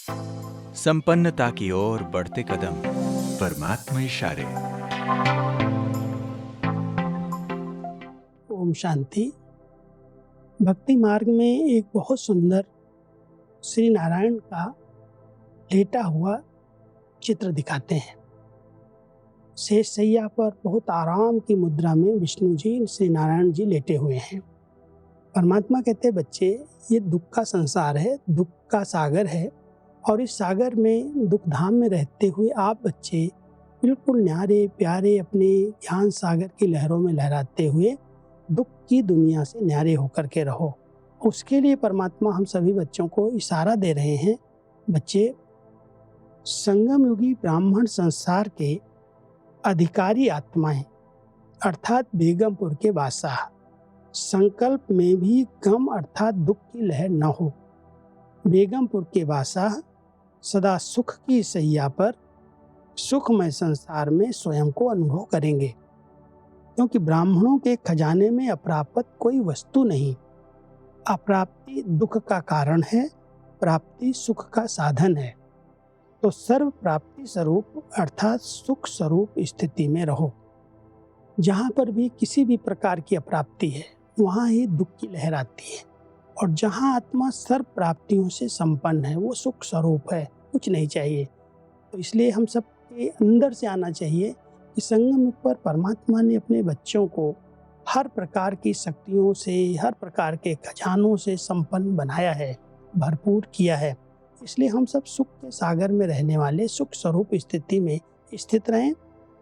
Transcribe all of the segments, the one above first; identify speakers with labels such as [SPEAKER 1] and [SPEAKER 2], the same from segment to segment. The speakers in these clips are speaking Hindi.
[SPEAKER 1] संपन्नता की ओर बढ़ते कदम, परमात्मा इशारे।
[SPEAKER 2] ओम शांति। भक्ति मार्ग में एक बहुत सुंदर श्री नारायण का लेटा हुआ चित्र दिखाते हैं। शेष शैया पर बहुत आराम की मुद्रा में विष्णु जी, श्री नारायण जी लेटे हुए हैं। परमात्मा कहते हैं, बच्चे, ये दुख का संसार है, दुख का सागर है, और इस सागर में दुख धाम में रहते हुए आप बच्चे बिल्कुल न्यारे प्यारे अपने ज्ञान सागर की लहरों में लहराते हुए दुख की दुनिया से न्यारे होकर के रहो। उसके लिए परमात्मा हम सभी बच्चों को इशारा दे रहे हैं। बच्चे, संगम युगी ब्राह्मण संसार के अधिकारी आत्माएं अर्थात बेगमपुर के बादशाह, संकल्प में भी गम अर्थात दुख की लहर न हो। बेगमपुर के बादशाह सदा सुख की सैया पर सुखमय संसार में स्वयं को अनुभव करेंगे, क्योंकि ब्राह्मणों के खजाने में अप्राप्त कोई वस्तु नहीं। अप्राप्ति दुख का कारण है, प्राप्ति सुख का साधन है। तो सर्व प्राप्ति स्वरूप अर्थात सुख स्वरूप स्थिति में रहो। जहाँ पर भी किसी भी प्रकार की अप्राप्ति है, वहाँ ही दुख की लहर आती है, और जहाँ आत्मा सर्व प्राप्तियों से संपन्न है, वो सुख स्वरूप है, कुछ नहीं चाहिए। तो इसलिए हम सब के अंदर से आना चाहिए कि संगम युग पर परमात्मा ने अपने बच्चों को हर प्रकार की शक्तियों से, हर प्रकार के खजानों से संपन्न बनाया है, भरपूर किया है। इसलिए हम सब सुख के सागर में रहने वाले सुख स्वरूप स्थिति में स्थित रहें,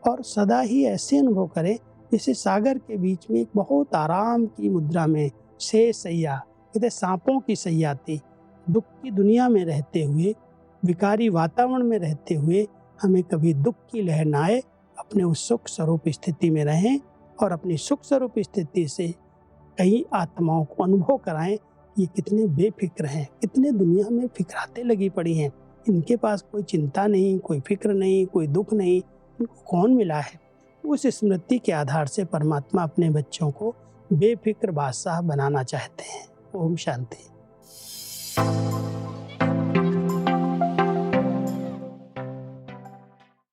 [SPEAKER 2] और सदा ही ऐसे अनुभव करें जैसे सागर के बीच में एक बहुत आराम की मुद्रा में शेष सैया, कहते सांपों की सैया थी। दुख की दुनिया में रहते हुए, विकारी वातावरण में रहते हुए हमें कभी दुख की लहर न आए, अपने उस सुख स्वरूप स्थिति में रहें, और अपनी सुख स्वरूप स्थिति से कई आत्माओं को अनुभव कराएं कि ये कितने बेफिक्र हैं, कितने दुनिया में फिक्राते लगी पड़ी हैं। इनके पास कोई चिंता नहीं, कोई फिक्र नहीं, कोई दुख नहीं, इनको कौन मिला है। उस स्मृति के आधार से परमात्मा अपने बच्चों को बेफिक्र बादशाह बनाना चाहते हैं। ओम शांति।